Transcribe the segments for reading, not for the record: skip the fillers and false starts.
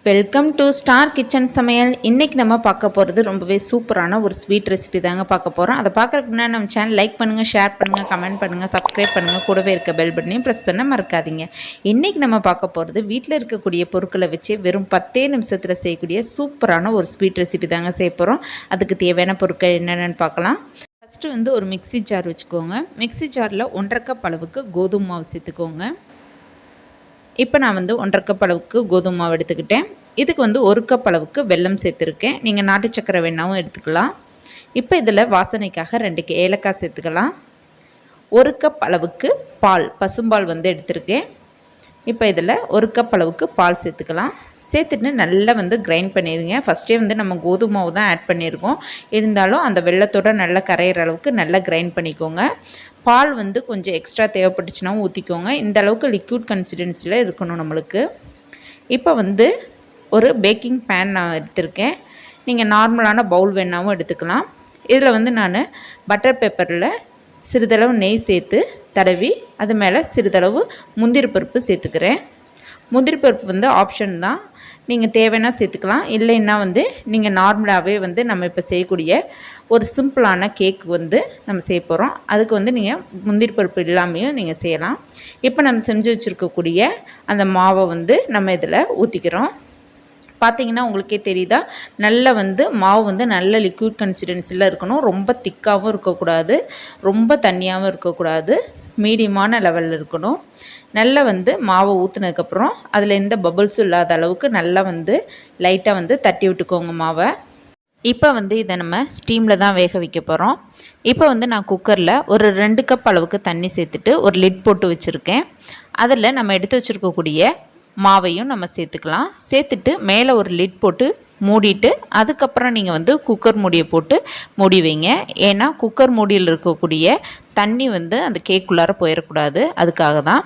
Welcome to star kitchen சமையல். இன்றைக்கி நம்ம பார்க்க போகிறது ரொம்பவே சூப்பரான ஒரு ஸ்வீட் ரெசிபி தாங்க பார்க்க போகிறோம். அதை பார்க்குறதுக்கு முன்னாடி நம்ம சேனல் லைக் பண்ணுங்கள், ஷேர் பண்ணுங்கள், கமெண்ட் பண்ணுங்கள், சப்ஸ்கிரைப் பண்ணுங்கள், கூடவே இருக்க பெல் பட்டனையும் ப்ரெஸ் பண்ண மறக்காதீங்க. இன்றைக்கி நம்ம பார்க்க போகிறது வீட்டில் இருக்கக்கூடிய பொருட்களை வச்சு வெறும் 10 நிமிஷத்தில் செய்யக்கூடிய சூப்பரான ஒரு ஸ்வீட் ரெசிபி தாங்க செய்ய போகிறோம். அதுக்கு தேவையான பொருட்கள் என்னென்னு பார்க்கலாம். ஃபஸ்ட்டு ஒரு மிக்ஸி ஜார் வச்சுக்கோங்க. மிக்ஸி ஜாரில் 1.5 கப் அளவுக்கு கோதுமை மாவு சேர்த்துக்கோங்க. இப்போ நான் 1.5 கப் அளவுக்கு கோதுமை மாவு எடுத்துக்கிட்டேன். இதுக்கு 1 கப் அளவுக்கு வெல்லம் சேர்த்துருக்கேன். நீங்கள் நாட்டு சக்கரை வேணாவும் எடுத்துக்கலாம். இப்போ இதில் வாசனைக்காக 2 ஏலக்காய் சேர்த்துக்கலாம். 1 கப் அளவுக்கு பால், பசும்பால் எடுத்திருக்கேன். இப்போ இதில் 1 கப் அளவுக்கு பால் சேர்த்துக்கலாம். சேர்த்துட்டு நல்லா கிரைண்ட் பண்ணிடுங்க. ஃபஸ்ட்டே நம்ம கோதுமை மாவு தான் ஆட் பண்ணியிருக்கோம். இருந்தாலும் அந்த வெல்லத்தோடு நல்லா கரையிற அளவுக்கு நல்லா கிரைண்ட் பண்ணிக்கோங்க. பால் கொஞ்சம் எக்ஸ்ட்ரா தேவைப்பட்டுச்சுனாவும் ஊற்றிக்கோங்க. இந்த அளவுக்கு லிக்விட் கன்சிஸ்டன்சியில் இருக்கணும் நம்மளுக்கு. இப்போ ஒரு பேக்கிங் பேன் நான் எடுத்திருக்கேன். நீங்கள் நார்மலான பவுல் வேணாவும் எடுத்துக்கலாம். இதில் நான் பட்டர் பேப்பரில் சிறிதளவு நெய் சேர்த்து தடவி அது மேலே சிறிதளவு முந்திரி பருப்பு சேர்த்துக்கிறேன். முந்திரி பருப்பு ஆப்ஷன் தான். நீங்கள் தேவைன்னா சேர்த்துக்கலாம். இல்லைன்னா நீங்கள் நார்மலாகவே நம்ம இப்போ செய்யக்கூடிய ஒரு சிம்பிளான கேக் நம்ம செய்ய போகிறோம். அதுக்கு நீங்கள் முந்திரி பருப்பு இல்லாமையும் நீங்கள் செய்யலாம். இப்போ நம்ம செஞ்சு வச்சுருக்கக்கூடிய அந்த மாவை நம்ம இதில் ஊற்றிக்கிறோம். பார்த்திங்கன்னா உங்களுக்கே தெரியுதா, நல்லா மாவு நல்ல லிக்விட் கன்சிஸ்டன்சியில் இருக்கணும். ரொம்ப திக்காகவும் இருக்கக்கூடாது, ரொம்ப தண்ணியாகவும் இருக்கக்கூடாது, மீடியமான லெவலில் இருக்கணும். நல்லா மாவை ஊற்றுனதுக்கப்புறம் அதில் எந்த பபுள்ஸும் இல்லாத அளவுக்கு நல்லா லைட்டாக தட்டி விட்டுக்கோங்க மாவை. இப்போ இதை நம்ம ஸ்டீமில் தான் வேக வைக்க போகிறோம். இப்போ நான் குக்கரில் ஒரு 2 கப் அளவுக்கு தண்ணி சேர்த்துட்டு ஒரு லிட் போட்டு வச்சுருக்கேன். அதில் நம்ம எடுத்து வச்சுருக்கக்கூடிய மாவையும் நம்ம சேர்த்துக்கலாம். சேர்த்துட்டு மேலே ஒரு லிட் போட்டு மூடிட்டு அதுக்கப்புறம் நீங்கள் குக்கர் மூடியை போட்டு மூடி வைங்க. ஏன்னா குக்கர் மூடியில் இருக்கக்கூடிய தண்ணி அந்த கேக்குள்ளார போயிடக்கூடாது. அதுக்காக தான்.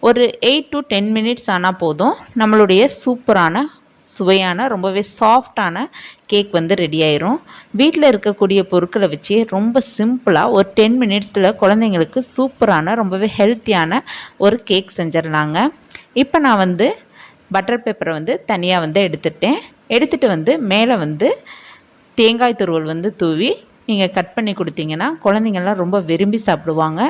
ஒரு 8 to 10 மினிட்ஸ் ஆனால் போதும். நம்மளுடைய சூப்பரான சுவையான ரொம்பவே சாஃப்டான கேக் ரெடி ஆயிரும். வீட்டில் இருக்கக்கூடிய பொருட்களை வச்சு ரொம்ப சிம்பிளாக ஒரு 10 மினிட்ஸில் குழந்தைங்களுக்கு சூப்பரான ரொம்பவே ஹெல்த்தியான ஒரு கேக் செஞ்சிடலாங்க. இப்போ நான் பட்டர் பேப்பரை தனியாக எடுத்துகிட்டு மேலே தேங்காய் துருவல் தூவி நீங்கள் கட் பண்ணி கொடுத்தீங்கன்னா குழந்தைங்கள்லாம் ரொம்ப விரும்பி சாப்பிடுவாங்க.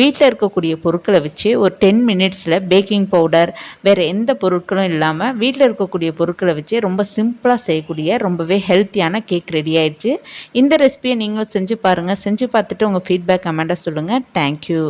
வீட்டில் இருக்கக்கூடிய பொருட்களை வச்சு ஒரு 10 மினிட்ஸில் பேக்கிங் பவுடர் வேறு எந்த பொருட்களும் இல்லாமல் வீட்டில் இருக்கக்கூடிய பொருட்களை வச்சு ரொம்ப சிம்பிளாக செய்யக்கூடிய ரொம்பவே ஹெல்த்தியான கேக் ரெடி ஆயிடுச்சு. இந்த ரெசிபியை நீங்களும் செஞ்சு பாருங்கள். செஞ்சு பார்த்துட்டு உங்கள் ஃபீட்பேக் கமெண்ட்டை சொல்லுங்கள். தேங்க்யூ.